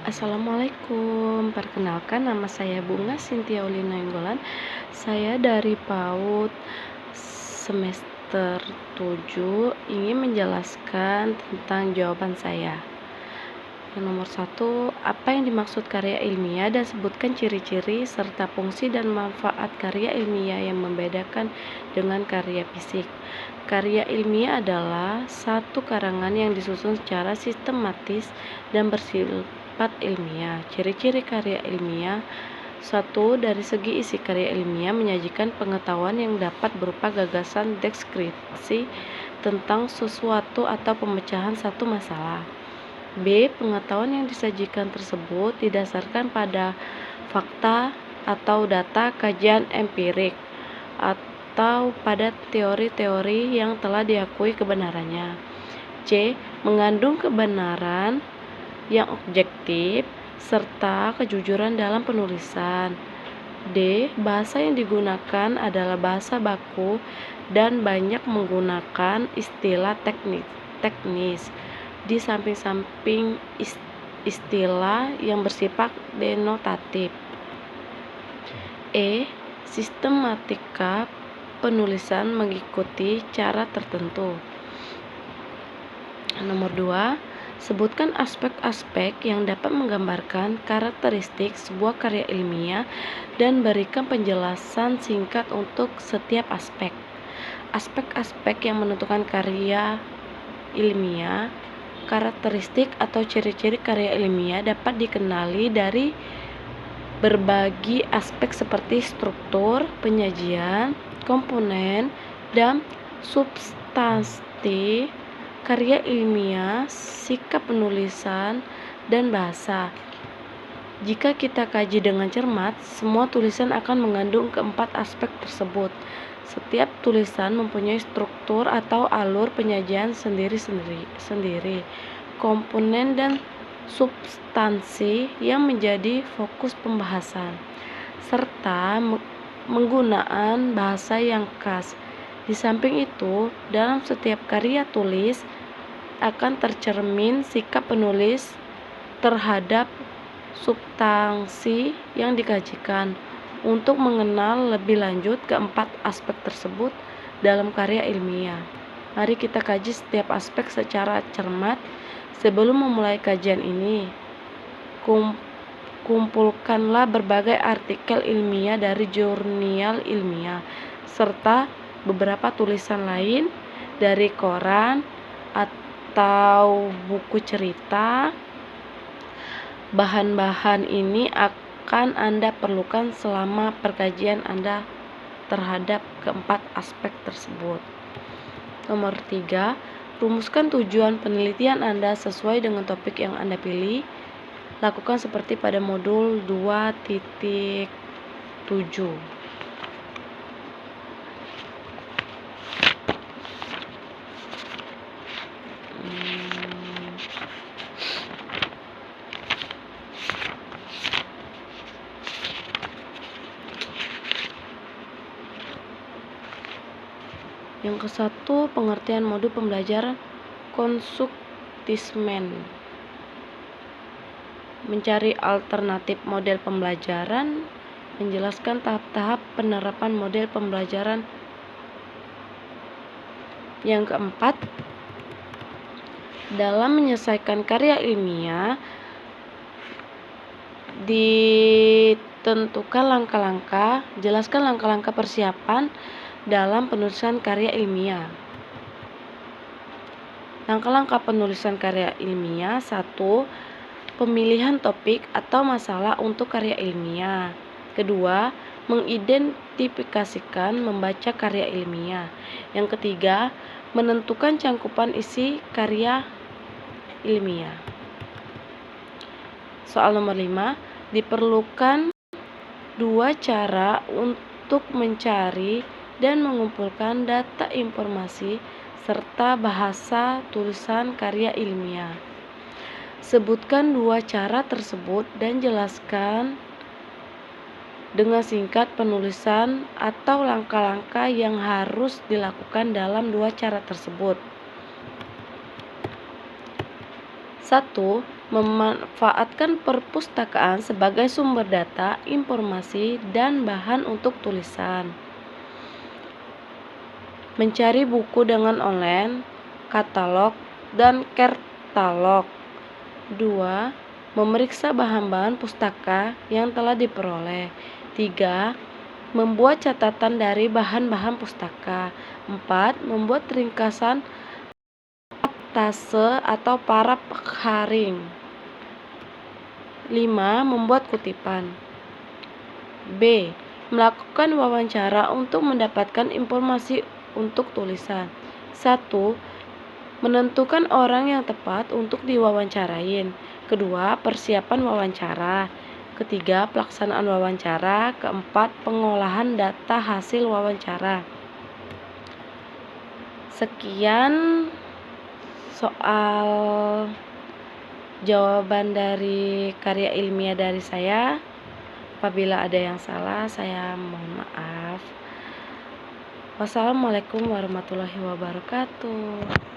Assalamualaikum, perkenalkan nama saya Bunga Cynthia Uli Nainggolan. Saya dari PAUD semester 7 ingin menjelaskan tentang jawaban saya. Yang nomor 1, apa yang dimaksud karya ilmiah dan sebutkan ciri-ciri serta fungsi dan manfaat karya ilmiah yang membedakan dengan karya fisik. Karya ilmiah adalah satu karangan yang disusun secara sistematis dan bersifat ilmiah. Ciri-ciri karya ilmiah: 1. Dari segi isi karya ilmiah menyajikan pengetahuan yang dapat berupa gagasan deskripsi tentang sesuatu atau pemecahan satu masalah. B. Pengetahuan yang disajikan tersebut didasarkan pada fakta atau data kajian empirik atau pada teori-teori yang telah diakui kebenarannya. C. Mengandung kebenaran yang objektif serta kejujuran dalam penulisan. D. Bahasa yang digunakan adalah bahasa baku dan banyak menggunakan istilah teknis di samping-samping istilah yang bersifat denotatif. E. Sistematika penulisan mengikuti cara tertentu. Nomor 2. Sebutkan aspek-aspek yang dapat menggambarkan karakteristik sebuah karya ilmiah dan berikan penjelasan singkat untuk setiap aspek. Aspek-aspek yang menentukan karya ilmiah. Karakteristik atau ciri-ciri karya ilmiah dapat dikenali dari berbagi aspek seperti struktur, penyajian, komponen, dan substansi karya ilmiah, sikap penulisan, dan bahasa. Jika kita kaji dengan cermat, semua tulisan akan mengandung keempat aspek tersebut. Setiap tulisan mempunyai struktur atau alur penyajian sendiri, komponen dan substansi yang menjadi fokus pembahasan, serta penggunaan bahasa yang khas. Di samping itu, dalam setiap karya tulis akan tercermin sikap penulis terhadap substansi yang dikajikan. Untuk mengenal lebih lanjut keempat aspek tersebut dalam karya ilmiah, mari kita kaji setiap aspek secara cermat. Sebelum memulai kajian ini, kumpulkanlah berbagai artikel ilmiah dari jurnal ilmiah, serta beberapa tulisan lain dari koran atau buku cerita. Bahan-bahan ini akan Anda perlukan selama perkajian Anda terhadap keempat aspek tersebut. Nomor 3. Rumuskan tujuan penelitian Anda sesuai dengan topik yang Anda pilih. Lakukan seperti pada modul 2.7. Yang ke-1, pengertian modul pembelajaran konstruktismen. Mencari alternatif model pembelajaran, menjelaskan tahap-tahap penerapan model pembelajaran. Yang keempat, dalam menyelesaikan karya ilmiah, ditentukan langkah-langkah. Jelaskan langkah-langkah persiapan dalam penulisan karya ilmiah. Langkah-langkah penulisan karya ilmiah. 1. Pemilihan topik atau masalah untuk karya ilmiah. Kedua, mengidentifikasikan membaca karya ilmiah. Yang ketiga, menentukan cakupan isi karya ilmiah. Soal nomor 5, diperlukan 2 cara untuk mencari dan mengumpulkan data informasi serta bahasa tulisan karya ilmiah. Sebutkan 2 cara tersebut dan jelaskan dengan singkat penulisan atau langkah-langkah yang harus dilakukan dalam 2 cara tersebut. 1. Memanfaatkan perpustakaan sebagai sumber data, informasi, dan bahan untuk tulisan. Mencari buku dengan online, katalog, dan kertalog. 2. Memeriksa bahan-bahan pustaka yang telah diperoleh. 3. Membuat catatan dari bahan-bahan pustaka. 4. Membuat ringkasan tase atau para pengharing. 5. Membuat kutipan. B. Melakukan wawancara untuk mendapatkan informasi untuk tulisan. 1. Menentukan orang yang tepat untuk diwawancarain. Kedua, persiapan wawancara. Ketiga, pelaksanaan wawancara. Keempat, pengolahan data hasil wawancara. Sekian soal jawaban dari karya ilmiah dari saya. Apabila ada yang salah, saya mohon maaf. Wassalamualaikum warahmatullahi wabarakatuh.